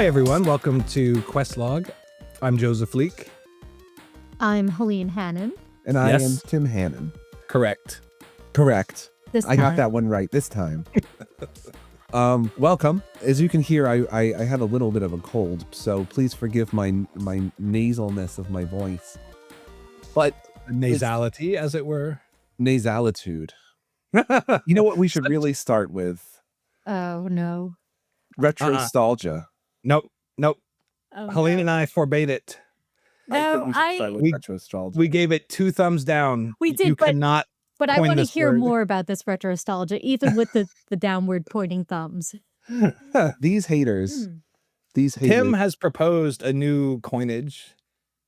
Hi, everyone. Welcome to Questlog. I'm Joseph Leake. I'm Helene Hannon. And I Yes. am Tim Hannon. Correct. Correct. This I got time. that one right this time. Welcome. As you can hear, I had a little bit of a cold, so please forgive my nasalness of my voice. But Nasality, as it were. nasalitude. You know what we should really start with? Oh, no. Retrostalgia. Nope. Oh, Helene no. and I forbade it. No, We should start with we- retrostalgia. We gave it 2 thumbs down. We did, You but- cannot. But I coin want to this hear word. more about this retrostalgia, even with the downward pointing thumbs. These haters. Hmm. These haters. Tim has proposed a new coinage,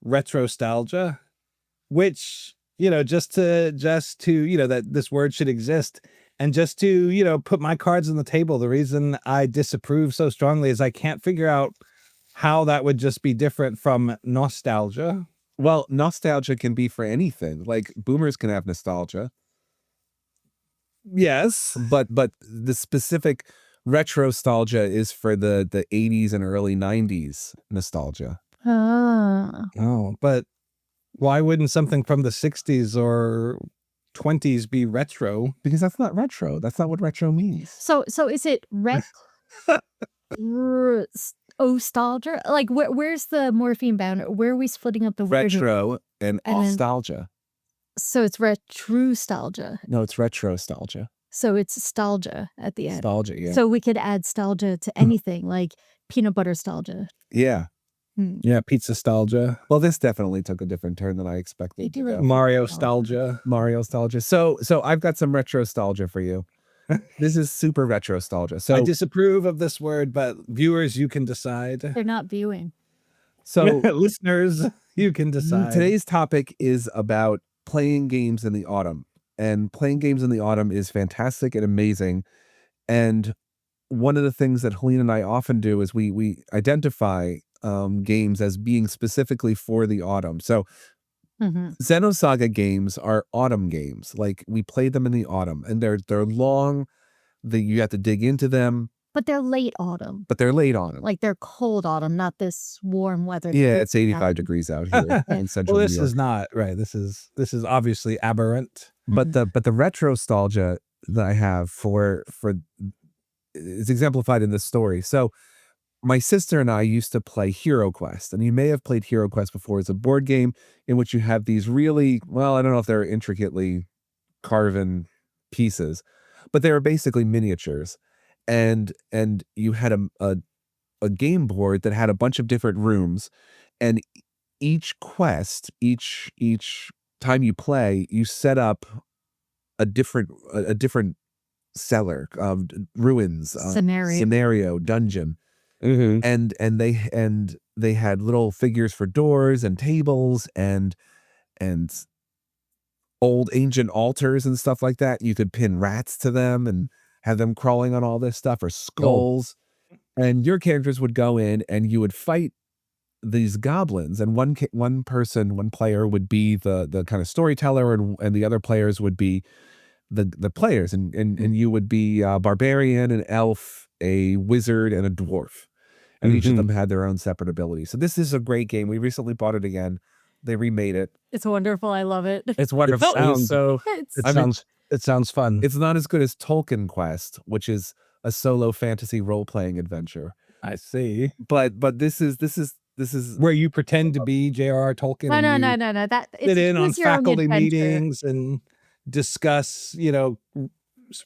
retrostalgia, which, just to, that this word should exist. And just to, put my cards on the table, the reason I disapprove so strongly is I can't figure out how that would just be different from nostalgia. Well, nostalgia can be for anything. Like boomers can have nostalgia. Yes. But the specific retrostalgia is for the 80s and early 90s nostalgia. Ah. Oh, but why wouldn't something from the 60s or 20s be retro? Because that's not retro. That's not what retro means. So is it nostalgia? Like, where's the morpheme boundary? Where are we splitting up the word? Retro and And then- nostalgia. So it's retrostalgia. No, it's retrostalgia. So it's nostalgia at the end. Nostalgia, yeah. So we could add nostalgia to anything, like peanut butter nostalgia. Yeah. Yeah, pizza nostalgia, Well, this definitely took a different turn than I expected. They do it. Mario nostalgia. Mario nostalgia. So I've got some retrostalgia for you. This is super retrostalgia. I So disapprove of this word, but viewers, you can decide. They're not viewing. Listeners, you can decide. Today's topic is about playing games in the autumn. And playing games in the autumn is fantastic and amazing. And one of the things that Helene and I often do is we identify games as being specifically for the autumn. So Xenosaga games are autumn games. Like we play them in the autumn, and they're long. You have to dig into them, But they're late autumn. but they're late autumn. Like they're cold autumn, not this warm weather. Yeah, it's 85 degrees out here in central Well, New this York. is not right. This is obviously aberrant. But the retrostalgia that I have for is exemplified in this story. So my sister and I used to play Hero Quest, and you may have played Hero Quest before. It's a board game in which you have these really, well, I don't know if they're intricately carven pieces, but they were basically miniatures. And you had a game board that had a bunch of different rooms, and each quest, each time you play, you set up a different cellar, ruins, scenario, dungeon. And they had little figures for doors and tables and old ancient altars and stuff like that. You could pin rats to them and have them crawling on all this stuff, or skulls. And your characters would go in and you would fight these goblins, and one player would be the kind of storyteller, and the other players would be the players, and you would be a barbarian, an elf, a wizard, and a dwarf. And each of them had their own separate abilities. So this is a great game. We recently bought it again. They remade it. It's wonderful. I love it. It's wonderful. sounds- So It sounds fun. it's not as good as Tolkien Quest, which is a solo fantasy role-playing adventure. I see. But this is Where you pretend to be J.R.R. Tolkien. No. and you That sit in on choose your own faculty adventure. meetings and discuss,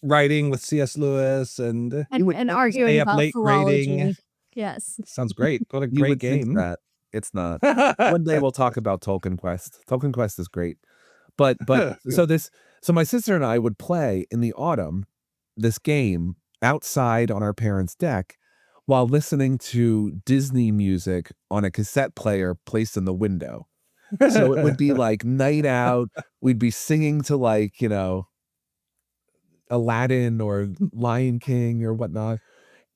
writing with C.S. Lewis and and arguing stay up about late philology. grading. Yes. Sounds great. What a you great would think game. that. It's not. One day we'll talk about Tolkien Quest. Tolkien Quest is great. But so my sister and I would play in the autumn this game outside on our parents' deck while listening to Disney music on a cassette player placed in the window. So it would be like night out. We'd be singing to Aladdin or Lion King or whatnot.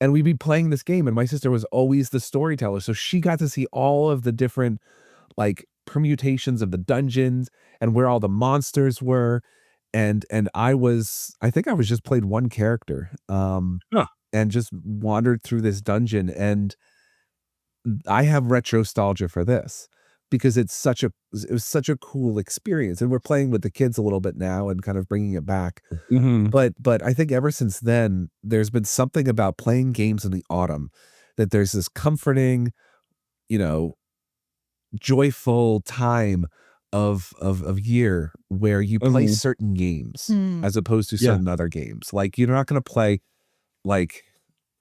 And we'd be playing this game, and my sister was always the storyteller. So she got to see all of the different permutations of the dungeons and where all the monsters were. And I think I was just played one character and just wandered through this dungeon. And I have retrostalgia for this because it was such a cool experience, and we're playing with the kids a little bit now and kind of bringing it back. But I think ever since then, there's been something about playing games in the autumn that there's this comforting, you know, joyful time of year where you play certain games Mm. as opposed to Yeah. certain other games. Like you're not going to play like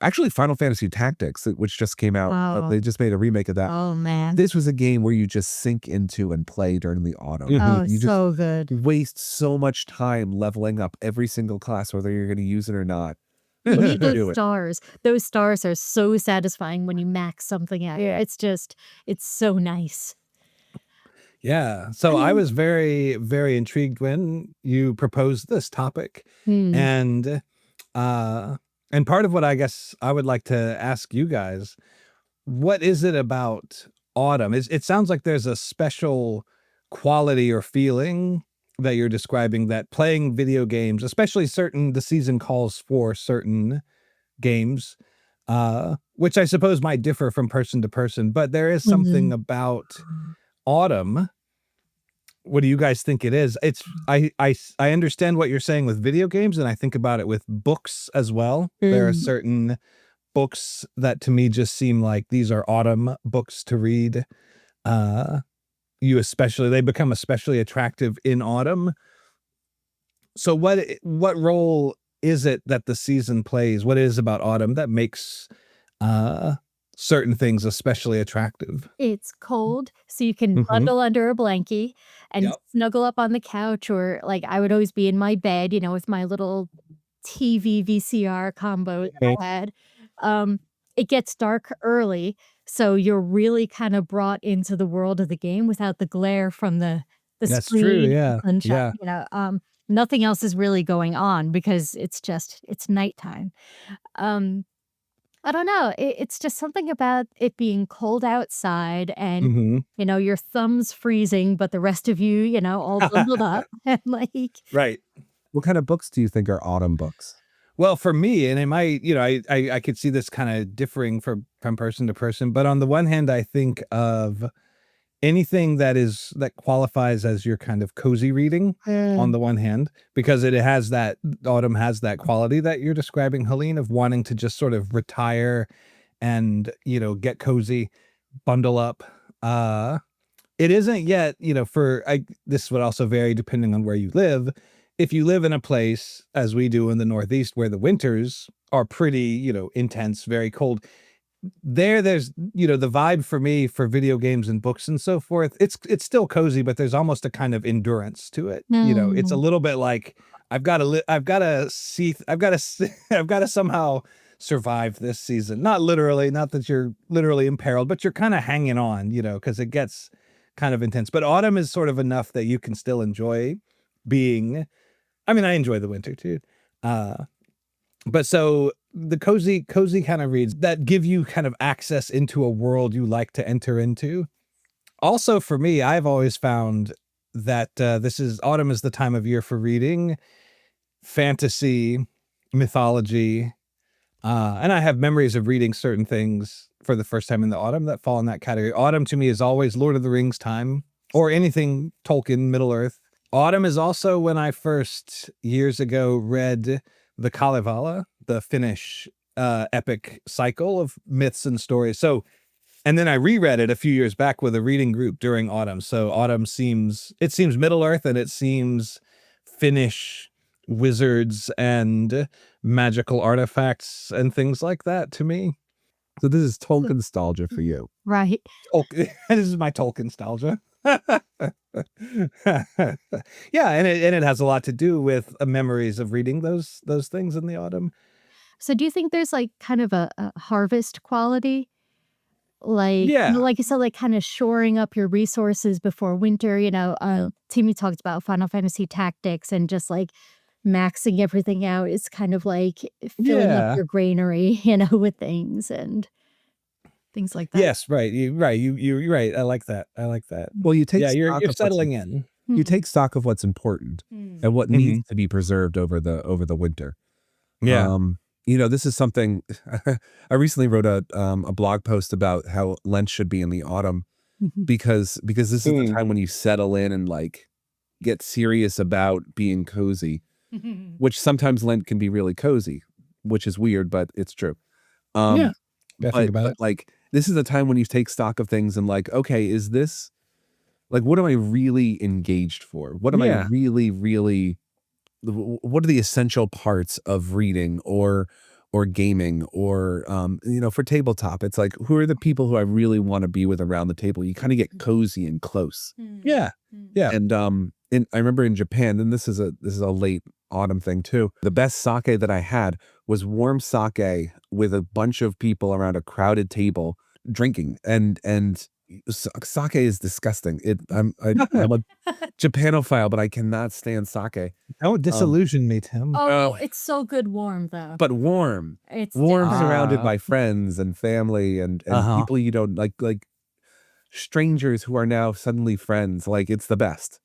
actually Final Fantasy Tactics, which just came out. Oh. They just made a remake of that. Oh, man. This was a game where you just sink into and play during the autumn. Oh, You just so good. waste so much time leveling up every single class, whether you're going to use it or not. You need Do those it. stars. Those stars are so satisfying when you max something out. Yeah, it's so nice. Yeah. So I was very, very intrigued when you proposed this topic. Hmm. And part of what I guess I would like to ask you guys, what is it about autumn? It sounds like there's a special quality or feeling that you're describing that playing video games, especially the season calls for certain games, which I suppose might differ from person to person, but there is something about autumn. What do you guys think it is? I understand what you're saying with video games, and I think about it with books as well. There are certain books that to me just seem like these are autumn books to read. They become especially attractive in autumn. So what role is it that the season plays? What is about autumn that makes certain things especially attractive? It's cold, so you can bundle under a blankie and Yep. snuggle up on the couch, or, like, I would always be in my bed, with my little TV VCR combo that I had. Um, it gets dark early, so you're really kinda brought into the world of the game without the glare from the That's true. screen, Yeah. sunshine, Yeah. nothing else is really going on because it's nighttime. Um I don't know. It's just something about it being cold outside and, your thumb's freezing, but the rest of you, all bundled up and like, Right. What kind of books do you think are autumn books? Well, for me, and it might, I could see this kind of differing from person to person, but on the one hand, I think of anything that qualifies as your kind of cozy reading on the one hand, because autumn has that quality that you're describing, Helene, of wanting to just sort of retire and, get cozy, bundle up. It isn't yet, this would also vary depending on where you live. If you live in a place, as we do in the Northeast, where the winters are pretty, intense, very cold, there's the vibe for me for video games and books and so forth, it's still cozy, but there's almost a kind of endurance to it. It's a little bit like I've got to I've got to somehow survive this season, not literally, not that you're literally imperiled, but you're kind of hanging on, because it gets kind of intense. But autumn is sort of enough that you can still enjoy being. I mean, I enjoy the winter too, but so the cozy kind of reads that give you kind of access into a world you like to enter into. Also, for me, I've always found that autumn is the time of year for reading fantasy, mythology, and I have memories of reading certain things for the first time in the autumn that fall in that category. Autumn to me is always Lord of the Rings time or anything Tolkien, Middle Earth. Autumn is also when I first, years ago, read the Kalevala, the Finnish epic cycle of myths and stories. So, and then I reread it a few years back with a reading group during autumn. So autumn seems Middle Earth, and it seems Finnish wizards and magical artifacts and things like that to me. So this is Tolkien nostalgia for you. right. This is my Tolkien nostalgia. Yeah, and it has a lot to do with memories of reading those things in the autumn. So do you think there's like kind of a harvest quality? Like, Yeah. like you said, like kind of shoring up your resources before winter, Timmy talked about Final Fantasy Tactics and just like maxing everything out. It's kind of like filling up Yeah. your granary, with things and things like that. Yes, right. You're right. I like that. Well, you take Yeah, you're stock of settling in. you take stock of what's important and what needs to be preserved over the winter. Yeah. this is something I recently wrote a blog post about how Lent should be in the autumn because this is the time when you settle in and like get serious about being cozy, which sometimes Lent can be really cozy, which is weird, but it's true. Yeah. Think about But it. like this is a time when you take stock of things and like, okay, is this like what am I really engaged for? What am I Yeah. really what are the essential parts of reading or gaming or for tabletop? It's like who are the people who I really want to be with around the table? You kind of get cozy and close. Yeah. Yeah. And I remember in Japan, and this is a late autumn thing too. The best sake that I had was warm sake with a bunch of people around a crowded table drinking, and sake is disgusting. I'm a Japanophile, but I cannot stand sake. Don't disillusion me, Tim. Oh, it's so good warm though. But warm, It's warm, different. surrounded by friends and family and people you don't like strangers who are now suddenly friends. Like it's the best.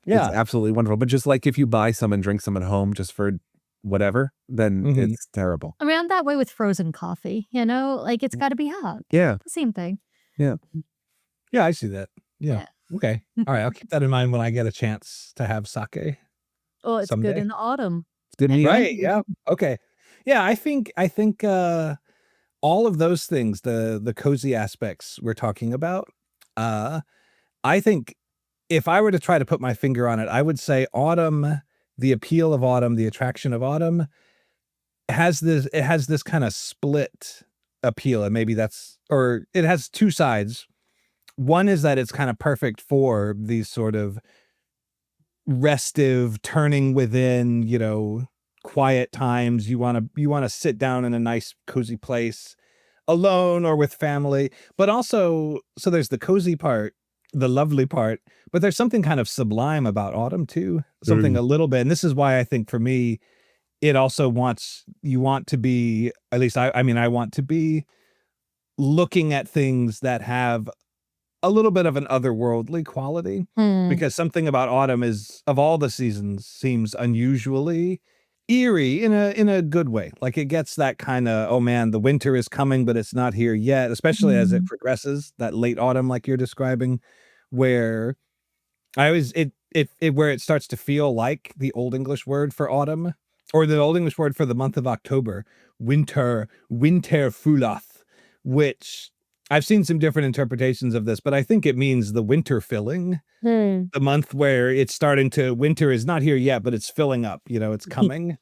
It's Yeah. absolutely wonderful. But just like if you buy some and drink some at home just for whatever, then it's terrible. I mean, I'm that way with frozen coffee, like it's got to be hot. Yeah. The same thing. Yeah. Yeah, I see that. Yeah. Okay. All right. I'll keep that in mind when I get a chance to have sake. Oh, it's someday. good in the autumn. It's good in the Right. Yeah. Okay. Yeah. I think all of those things, the cozy aspects we're talking about, I think if I were to try to put my finger on it, I would say autumn, the appeal of autumn, the attraction of autumn it has this kind of split appeal. And maybe it has two sides. One is that it's kind of perfect for these sort of restive, turning within, quiet times. You want to sit down in a nice, cozy place alone or with family. But also, so there's the cozy part, the lovely part, but there's something kind of sublime about autumn too. Something a little bit. And this is why I think for me, it also you want to be, at least I mean, I want to be looking at things that have a little bit of an otherworldly quality, because something about autumn is, of all the seasons, seems unusually eerie in a good way. Like it gets that kind of, oh man, the winter is coming, but it's not here yet, especially as it progresses, that late autumn, like you're describing, where I always, where it starts to feel like the Old English word for autumn, or the Old English word for the month of October, winterfulath, which I've seen some different interpretations of this, but I think it means the winter filling, the month where it's starting to, winter is not here yet, but it's filling up, it's coming.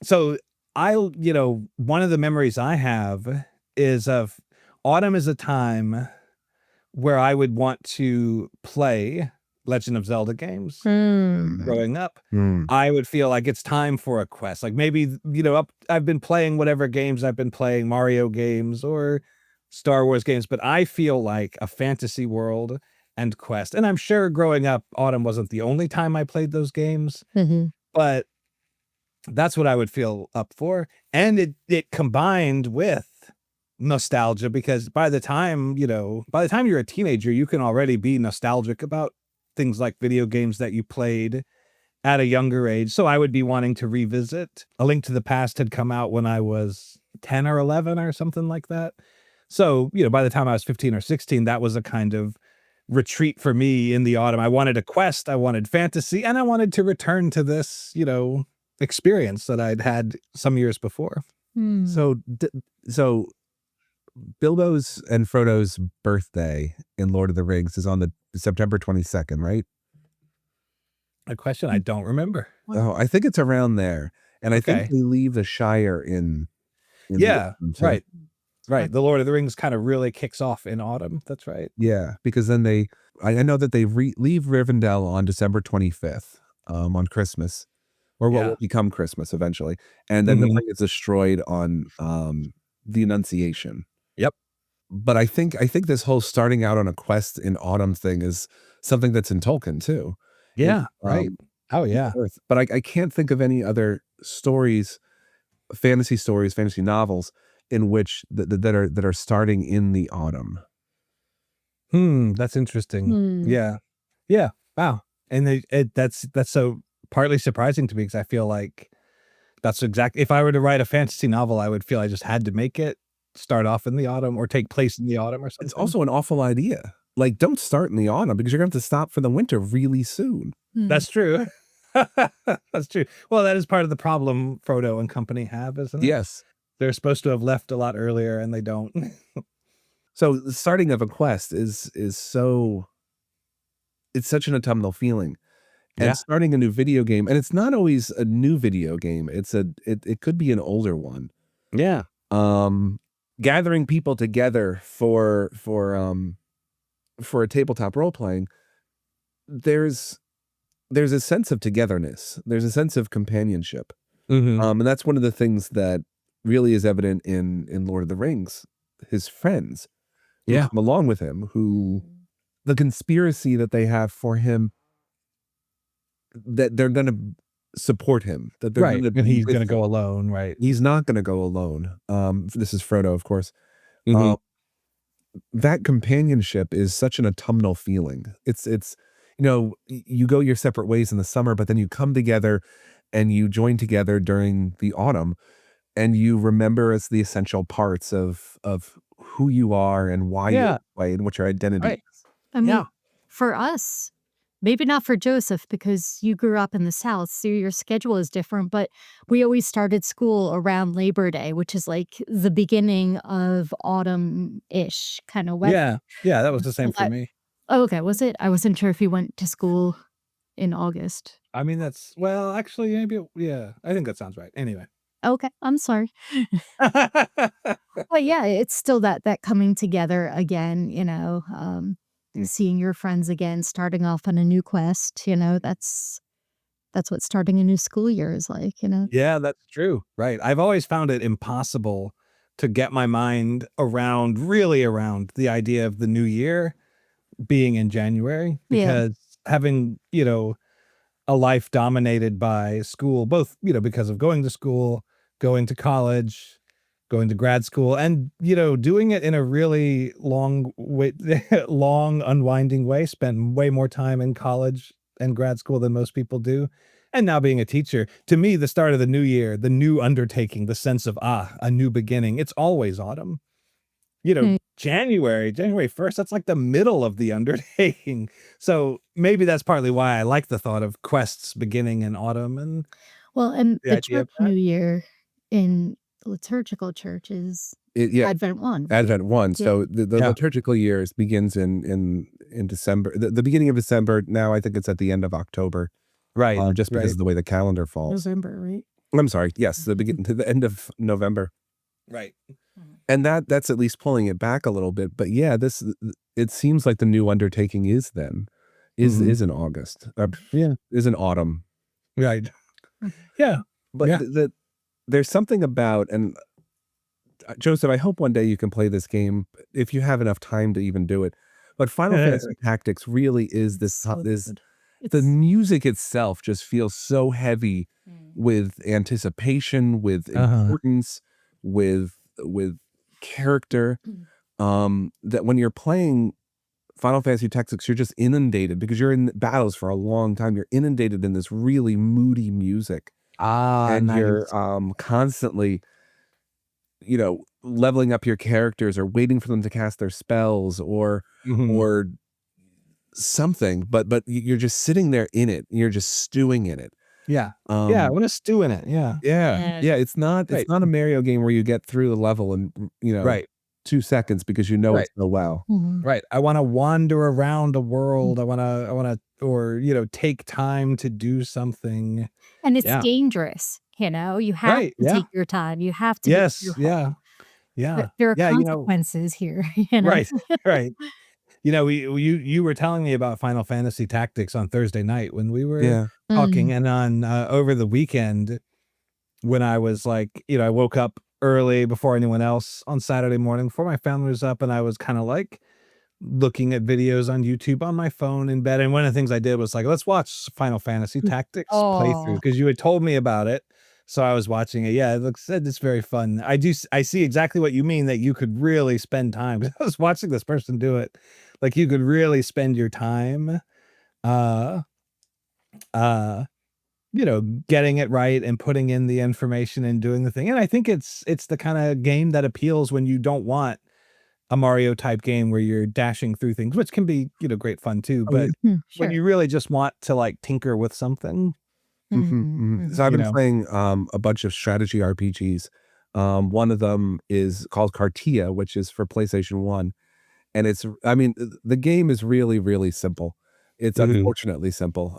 So one of the memories I have is of autumn is a time where I would want to play Legend of Zelda games growing up. I would feel like it's time for a quest. Like maybe, I've been playing whatever games I've been playing, Mario games or Star Wars games, but I feel like a fantasy world and quest. And I'm sure growing up, autumn wasn't the only time I played those games, but that's what I would feel up for. And it combined with nostalgia, because by the time you're a teenager, you can already be nostalgic about things like video games that you played at a younger age. So I would be wanting to revisit. A Link to the Past had come out when I was 10 or 11 or something like that. So, by the time I was 15 or 16, that was a kind of retreat for me in the autumn. I wanted a quest, I wanted fantasy, and I wanted to return to this, experience that I'd had some years before. So Bilbo's and Frodo's birthday in Lord of the Rings is on the September 22nd, right? A question I don't remember. Oh, I think it's around there. And I think Okay. they leave the Shire in Yeah, the autumn, too. right. The Lord of the Rings kind of really kicks off in autumn. That's right. Yeah, because then I know that they leave Rivendell on December 25th, on Christmas, or what will become Christmas eventually. And then the ring is destroyed on the Annunciation. Yep. But I think this whole starting out on a quest in autumn thing is something that's in Tolkien too. Yeah, right. Oh yeah. But I can't think of any other fantasy novels in which that are starting in the autumn. That's interesting. Yeah. Wow. And that's so partly surprising to me, because I feel like That's exactly, if I were to write a fantasy novel, I would feel I just had to make it start off in the autumn or take place in the autumn or something. It's also an awful idea. Like, don't start in the autumn because you're going to have to stop for the winter really soon. That's true. That's true. Well, that is part of the problem Frodo and company have, isn't it? Yes. They're supposed to have left a lot earlier and they don't. So the starting of a quest is so, it's such an autumnal feeling. And Yeah. starting a new video game, and it's not always a new video game. It could be an older one. Yeah. Gathering people together for a tabletop role playing, there's a sense of togetherness. There's a sense of companionship. And that's one of the things that really is evident in Lord of the Rings. His friends who come along with him, who the conspiracy that they have for him, that they're going to support him, that they're Right. going to And be he's with going to him. go alone. Right. He's not going to go alone. This is Frodo, of course. Mhm. That companionship is such an autumnal feeling. It's you go your separate ways in the summer, but then you come together and you join together during the autumn, and you remember as the essential parts of who you are and why you play and what your identity Right. is. I mean, Yeah. for us, maybe not for Joseph because you grew up in the South, so your schedule is different, but we always started school around Labor Day, which is like the beginning of autumn-ish kind of weather. Yeah. Yeah. That was the same So for me. Oh, okay, was it? I wasn't sure if you went to school in August. I mean, well, actually, maybe, yeah, I think that sounds right. Anyway. Okay, I'm sorry. But yeah, it's still that coming together again, seeing your friends again, starting off on a new quest, that's what starting a new school year is like. Yeah, that's true. Right. I've always found it impossible to get my mind really around the idea of the new year being in January Yeah. because having, a life dominated by school, both, because of going to school, going to college, going to grad school, and, doing it in a really long way, long, unwinding way, spent way more time in college and grad school than most people do. And now being a teacher, to me, the start of the new year, the new undertaking, the sense of, a new beginning, it's always autumn. Mm. January 1st, that's like the middle of the undertaking. So maybe that's partly why I like the thought of quests beginning in autumn and Well, and the the idea of church that. New Year in liturgical church is Yeah, Advent 1. Advent 1. Yeah. So the Yeah. liturgical years begins in December. The beginning of December. Now I think it's at the end of October. Right. Just because of the way the calendar falls. November, right? I'm sorry. Yes, the end of November. Right. And that's at least pulling it back a little bit. But yeah, it seems like the new undertaking is in August. Is in autumn. Right. Yeah. But Yeah. there's something about, and Joseph, I hope one day you can play this game if you have enough time to even do it. But Final Fantasy Tactics really is the music itself just feels so heavy with anticipation, with importance, with character, that when you're playing Final Fantasy Tactics, you're just inundated because you're in battles for a long time. You're inundated in this really moody music. And Nice. you're constantly, leveling up your characters or waiting for them to cast their spells or something, but you're just sitting there in it. You're just stewing in it. Yeah. I want to stew in it. Yeah. Yeah. It's not a Mario game where you get through the level in Right. 2 seconds because you know it so well. Right. I want to wander around a world. I want to, or, take time to do something. And it's dangerous, you have Right. to Yeah. take your time, you have to get your Yeah. Yeah. There are Yeah. consequences here, Right. Right. You were telling me about Final Fantasy Tactics on Thursday night when we were talking, and on over the weekend when I was like, I woke up early before anyone else on Saturday morning before my family was up, and I was kind of like looking at videos on YouTube on my phone in bed. And one of the things I did was like, let's watch Final Fantasy Tactics playthrough because you had told me about it. So I was watching it. Yeah, it's very fun. I see exactly what you mean that you could really spend time. I was watching this person do it. Like you could really spend your time getting it right and putting in the information and doing the thing. And I think it's the kind of game that appeals when you don't want a Mario type game where you're dashing through things, which can be, great fun too. Oh, yeah. But when Sure. you really just want to like tinker with something, So I've been playing a bunch of strategy RPGs. One of them is called Cartia, which is for PlayStation 1. And the game is really, really simple. It's unfortunately simple.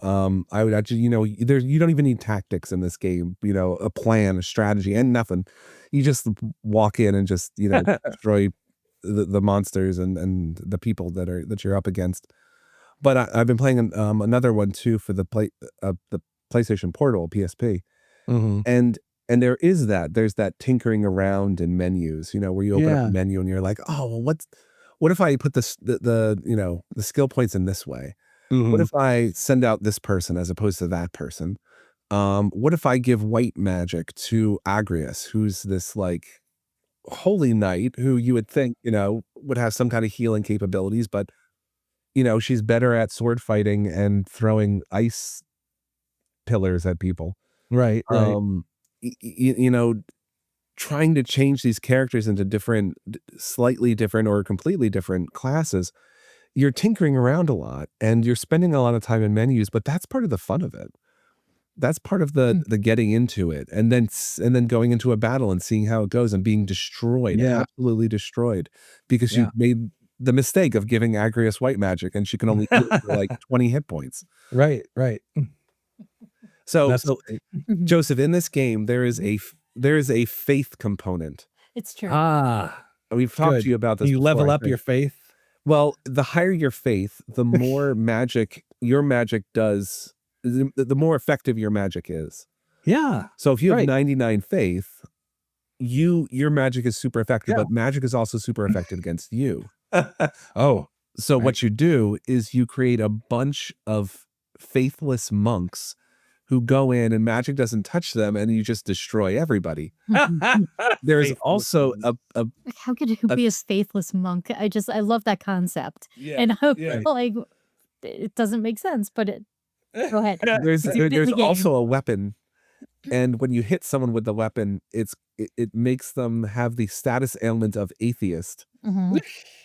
I would actually, you don't even need tactics in this game, a plan, a strategy, and nothing. You just walk in and just, destroy the monsters and the people that you're up against. But I've been playing another one too for the PlayStation Portal, PSP. And there's that tinkering around in menus, where you open up a menu and you're like, oh, well, what if I put the skill points in this way? What if I send out this person as opposed to that person? What if I give white magic to Agrias, who's this like holy knight who you would think, would have some kind of healing capabilities, but she's better at sword fighting and throwing ice pillars at people. Right. Um, trying to change these characters into slightly different or completely different classes, you're tinkering around a lot and you're spending a lot of time in menus, but that's part of the fun of it. That's part of the getting into it, and then going into a battle and seeing how it goes and being destroyed, absolutely destroyed, because you made the mistake of giving Agrias white magic and she can only heal for like 20 hit points. Right. So, great. Joseph, in this game, there is a faith component. It's true. We've talked to you about this You before, level I up think. your faith. Well, the higher your faith, the more magic your magic does, the more effective your magic is. Yeah. So if you have 99 faith, your magic is super effective, but magic is also super effective against you. So what you do is you create a bunch of faithless monks who go in and magic doesn't touch them and you just destroy everybody. There's also a how could you be a faithless monk? I love that concept. And like it doesn't make sense, but go ahead. There's also a weapon, and when you hit someone with the weapon, it makes them have the status ailment of atheist. Oh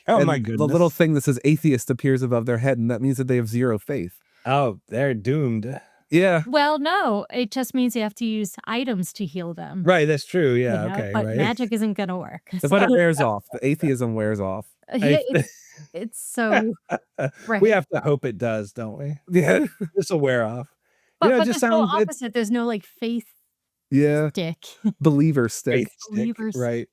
my goodness. The little thing that says atheist appears above their head, and that means that they have zero faith. Oh, they're doomed. Yeah. Well, no, it just means you have to use items to heal them. Right, that's true. Yeah, okay, but right. magic isn't gonna work. But it wears off. The atheism wears off. It's so we have to hope it does, don't we? Yeah. This will wear off. But, it just no opposite. There's no like faith stick. Believer stick. Believers. Right.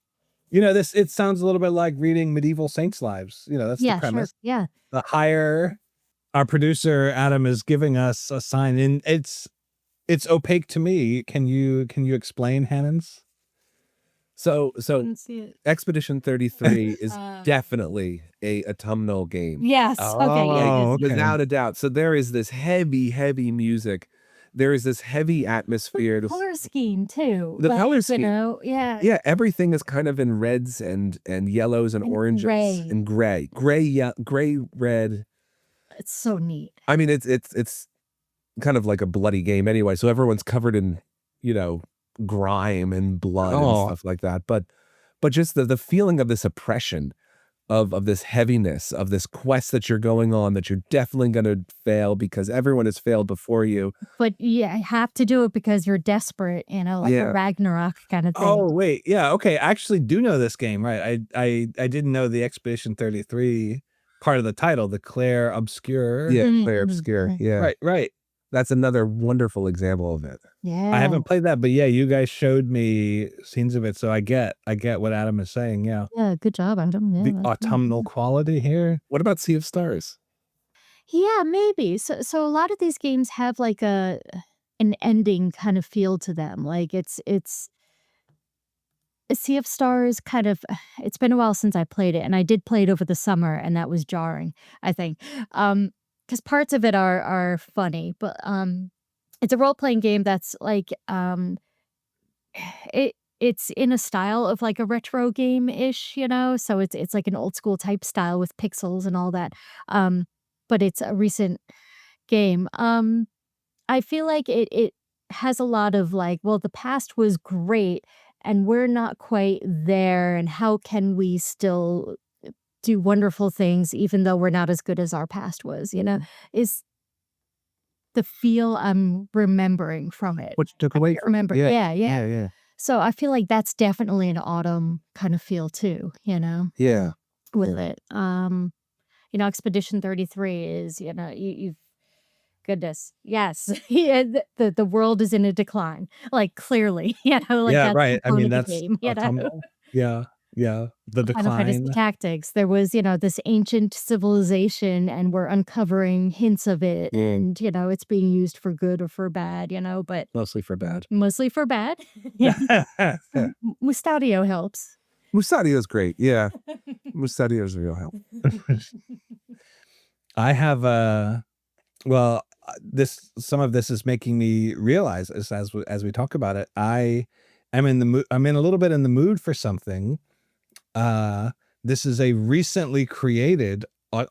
It sounds a little bit like reading medieval saints' lives. That's the premise. Sure. Yeah. The higher our producer Adam is giving us a sign, and it's opaque to me. Can you explain, Hannons? So see it. Expedition 33 is definitely a autumnal game. Yes. Okay. Without a doubt. So there is this heavy, heavy music. There is this heavy atmosphere. The color scheme too. The color scheme. Yeah, everything is kind of in reds and yellows and oranges and gray, red. It's so neat. I mean, it's kind of like a bloody game anyway. So everyone's covered in, grime and blood and stuff like that. But just the feeling of this oppression, of this heaviness, of this quest that you're going on, that you're definitely going to fail because everyone has failed before you. But I have to do it because you're desperate, like a Ragnarok kind of thing. Oh, wait. Yeah. Okay. I actually do know this game, right? I didn't know the Expedition 33 part of the title, the Clair Obscure. Yeah, Clair Obscure. Yeah. Right. That's another wonderful example of it. Yeah. I haven't played that, but you guys showed me scenes of it, so I get what Adam is saying. Yeah. Yeah, good job, Adam. Yeah, the autumnal quality here. What about Sea of Stars? Yeah, maybe. So a lot of these games have like an ending kind of feel to them. Like it's a Sea of Stars kind of, it's been a while since I played it, and I did play it over the summer, and that was jarring, I think. Because parts of it are funny, but it's a role-playing game that's like it's in a style of like a retro game-ish, so it's like an old school type style with pixels and all that. But it's a recent game. I feel like it has a lot of like, well, the past was great and we're not quite there, and how can we still do wonderful things even though we're not as good as our past was, is the feel I'm remembering from it. What you took I away can't from remember. yeah, Yeah, yeah. yeah. So I feel like that's definitely an autumn kind of feel too, Yeah. with Yeah. it. Expedition 33 is, you've goodness. Yes. Yeah, the world is in a decline. Like clearly, like Yeah, that's the right. I tone mean, of the that's game, autumnal. Yeah, yeah. The Final Fantasy decline. Tactics. There was, this ancient civilization and we're uncovering hints of it, and, it's being used for good or for bad, but Mostly for bad. mostly for bad. Yeah. Mustaudio helps. Musadio's great. Yeah. Mustadio's a real help. I have well, this some of this is making me realize as we talk about it, I am in the mood. I'm in a little bit in the mood for something. Uh, this is a recently created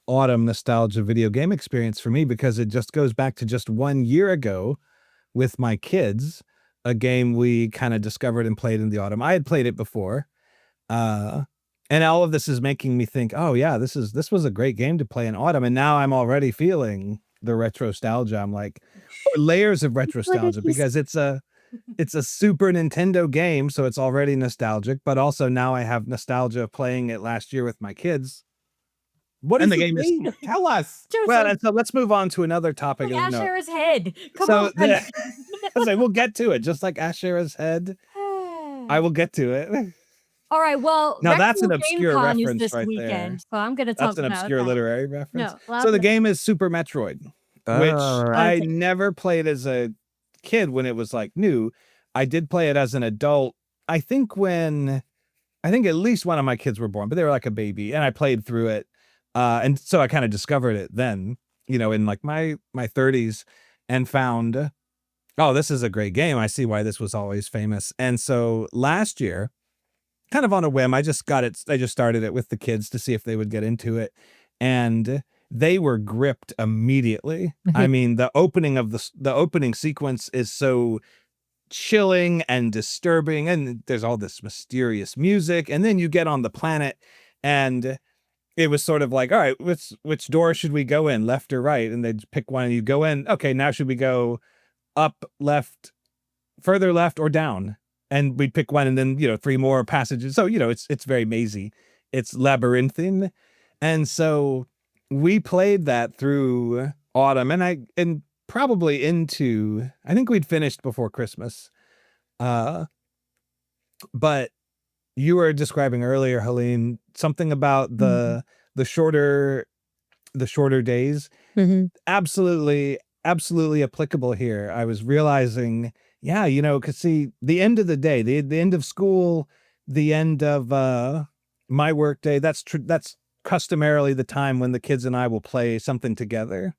autumn nostalgia video game experience for me because it just goes back to just 1 year ago with my kids, a game we kind of discovered and played in the autumn. I had played it before. Uh, and all of this is making me think, oh yeah, this was a great game to play in autumn. And now I'm already feeling the retrostalgia. I'm like, or layers of What did retrostalgia you because it's a Super Nintendo game, so it's already nostalgic, but also now I have nostalgia of playing it last year with my kids. What And is the the game is game? Tell us. well, Joseph, and so let's move on to another topic. like No, Asher's head. Come so on. I was like, we'll get to it, just like Asher's head. I will get to it. All right, well, Now that's Retro an Game obscure Con is reference this right there. weekend, so I'm gonna talk That's an about obscure that. literary reference. No, So the loud game is Super Metroid, which Alright. I Okay. never played as a kid when it was like new. I did play it as an adult. I think at least one of my kids were born, but they were like a baby, and I played through it. And so I kind of discovered it then, in like my 30s, and found, oh, this is a great game. I see why this was always famous. And so last year, kind of on a whim, I just started it with the kids to see if they would get into it. And they were gripped immediately. I mean, the opening sequence is so chilling and disturbing, and there's all this mysterious music, and then you get on the planet, and it was sort of like, all right, which door should we go in, left or right? And they'd pick one and you go in. Okay, now should we go up, left, further left, or down? And we'd pick one, and then three more passages. So it's very mazy, it's labyrinthine. And so we played that through autumn, and probably into, I think we'd finished before Christmas. But you were describing earlier, Helene, something about Mhm. the shorter days. Mhm. Absolutely applicable here. I was realizing, yeah, because see, the end of the day, the end of school, the end of my work day, that's customarily the time when the kids and I will play something together.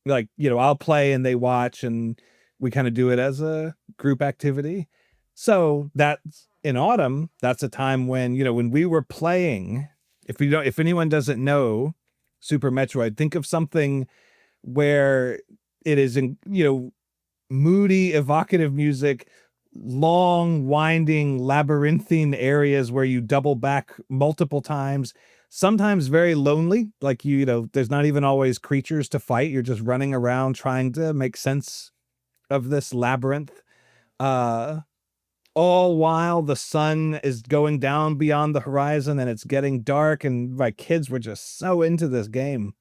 Like, I'll play and they watch, and we kind of do it as a group activity. So that's in autumn, that's a time when, when we were playing, if anyone doesn't know Super Metroid, think of something where it is in, moody, evocative music, long, winding, labyrinthine areas where you double back multiple times, sometimes very lonely, like there's not even always creatures to fight. You're just running around trying to make sense of this labyrinth. All while the sun is going down beyond the horizon and it's getting dark, and my kids were just so into this game.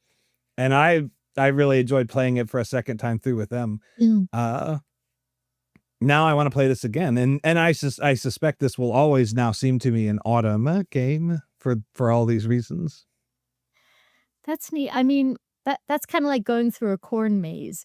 And I really enjoyed playing it for a second time through with them. Mm. Now I want to play this again, and I suspect this will always now seem to me an autumn game for all these reasons. That's neat. I mean, that's kinda like going through a corn maze,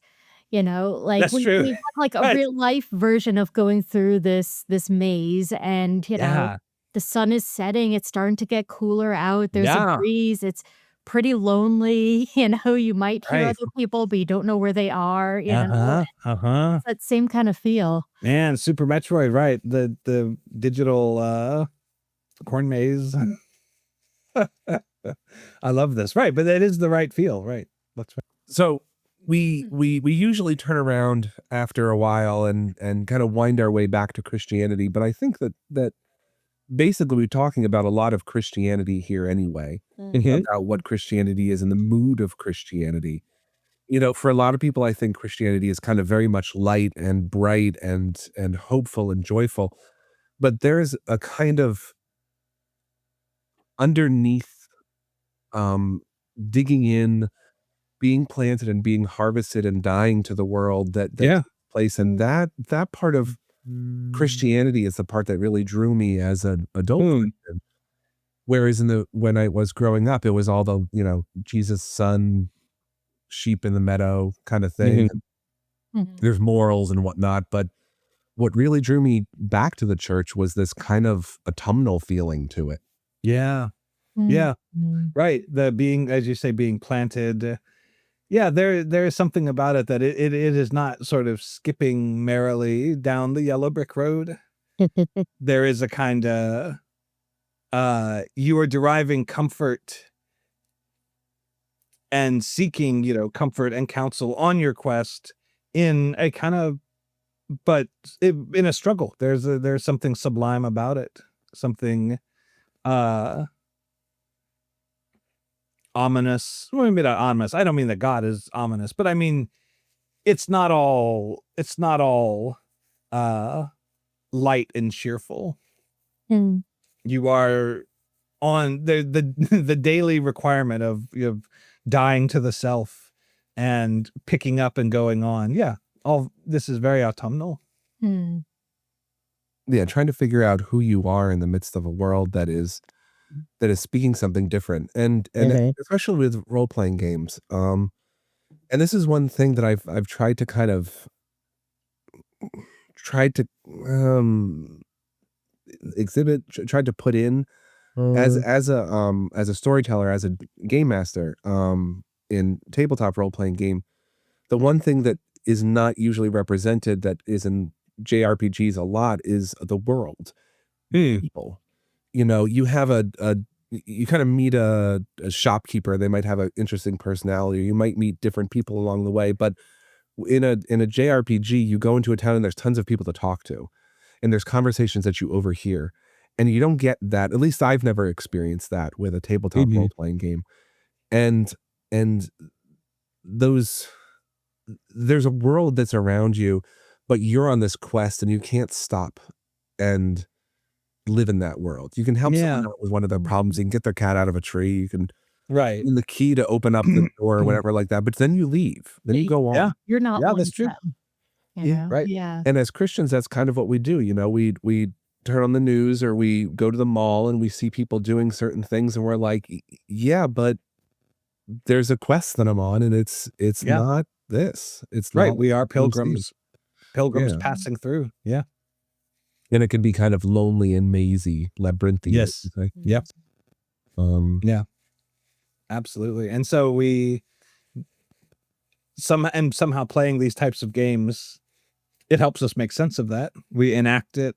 like, That's true. we have, like, a Right. real life version of going through this maze, and, Yeah. the sun is setting, it's starting to get cooler out, there's a Yeah. breeze, it's pretty lonely, you might hear Right. other people, but you don't know where they are, Uh-huh. Uh-huh. it's that same kind of feel. Man, Super Metroid, right. The digital corn maze. I love this. Right, but it is the right feel, right? That's right. So we usually turn around after a while and kind of wind our way back to Christianity. But I think that basically we're talking about a lot of Christianity here anyway, about what Christianity is and the mood of Christianity. You know, for a lot of people, I think Christianity is kind of very much light and bright and hopeful and joyful. But there's a kind of underneath, digging in, being planted and being harvested and dying to the world that Yeah. takes place. And that part of Christianity is the part that really drew me as an adult Christian. Whereas when I was growing up, it was all the, you know, Jesus' son, sheep in the meadow kind of thing. There's morals and whatnot. But what really drew me back to the church was this kind of autumnal feeling to it. Yeah. Yeah. Right. The being, as you say, being planted. Yeah, there is something about it that it is not sort of skipping merrily down the yellow brick road. There is a kind of you are deriving comfort and seeking, you know, comfort and counsel on your quest in a kind of, but in a struggle. There's something sublime about it. Something ominous. Well, I mean, not ominous. I don't mean that God is ominous, but I mean it's not all light and cheerful. You are on the daily requirement of dying to the self and picking up and going on. Yeah, all this is very autumnal. Yeah, trying to figure out who you are in the midst of a world that is speaking something different, and especially with role-playing games. And this is one thing that I've tried to kind of tried to put in as a storyteller, as a game master, in tabletop role-playing game. The one thing that is not usually represented that is in JRPGs a lot is the world. People. You know, you have you kind of meet a shopkeeper. They might have an interesting personality, or you might meet different people along the way. But in a JRPG, you go into a town and there's tons of people to talk to, and there's conversations that you overhear, and you don't get that. At least I've never experienced that with a tabletop role-playing game. And there's a world that's around you, but you're on this quest and you can't stop and live in that world. You can help someone out with one of their problems. You can get their cat out of a tree. You can Right. in the key to open up the door or whatever like that. But then you leave. Then you go on. Yeah. You're not Yeah, one that's of true. them, you Yeah. know? Right. Yeah. And as Christians, that's kind of what we do. You know, we turn on the news or we go to the mall and we see people doing certain things and we're like, yeah, but there's a quest that I'm on and it's not this. It's Right. not We are what I'm seeing. pilgrims Yeah. passing through. Yeah. And it can be kind of lonely and mazy, labyrinthy. Yes. Like, Yep. Yeah. Absolutely. And so we somehow playing these types of games, it helps us make sense of that. We enact it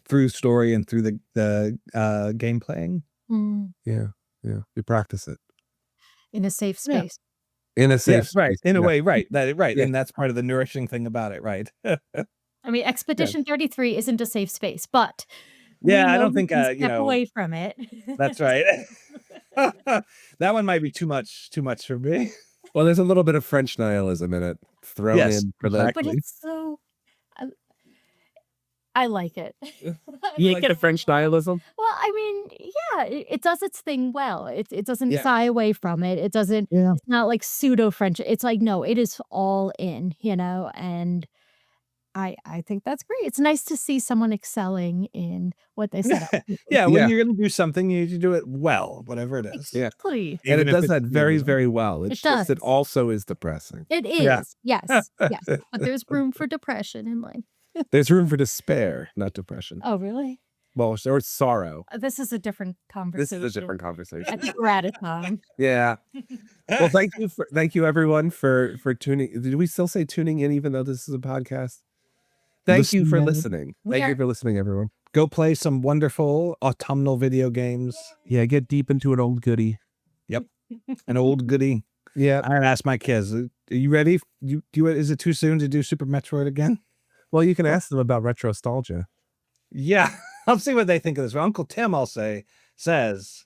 through story and through the game playing. Yeah. We practice it In a safe Yeah. space. in a safe Right. space. In a Yeah. way, right. Right. Yeah. And that's part of the nourishing thing about it, right? I mean, Expedition 33 isn't a safe space, but Yeah, we I know don't you think can you step know, away from it. that's right. That one might be too much for me. Well, there's a little bit of French nihilism in it thrown Yes, in for that. But it's so I like it. You like the French nihilism? Well, I mean, yeah, it does its thing well. It doesn't Yeah. shy away from it. It doesn't it's not like pseudo French. It's like, no, it is all in, you know, and I think that's great. It's nice to see someone excelling in what they set out to do. Yeah, when Yeah. you're gonna do something, you need to do it well, whatever it is. Yeah. Exactly. And Even it if does it's that very, nihilism. very well. It's It just, it does. also is depressing. It Yeah. is. Yes. Yes. But there's room for depression in life. There's room for despair, not depression. Oh, really? Well, or sorrow. This is a different This conversation. is a different conversation. I think we're out of time. Yeah. Well, thank you everyone for tuning. Did we still say tuning in even though this is a podcast? Thank you for listening. Thank you for listening, everyone. Go play some wonderful autumnal video games. Yeah, get deep into an old goodie. An old goodie. Yeah. I asked my kids, "Are you ready? Is it too soon to do Super Metroid again?" Well, you can ask them about Retrostalgia. Yeah, I'll see what they think of this. Well, Uncle Tim, I'll say, says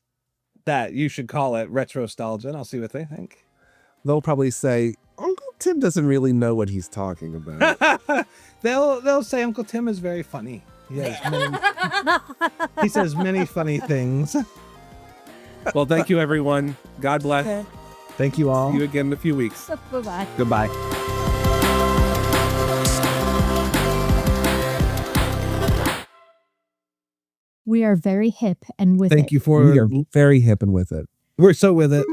that you should call it Retrostalgia, and I'll see what they think. They'll probably say, Uncle Tim doesn't really know what he's talking about. They'll say Uncle Tim is very funny. He says many funny things. Well, thank you, everyone. God bless. Thank you all. See you again in a few weeks. Bye-bye. Goodbye. We are very hip and with Thank it. you for. We are very hip and with it. We're so with it.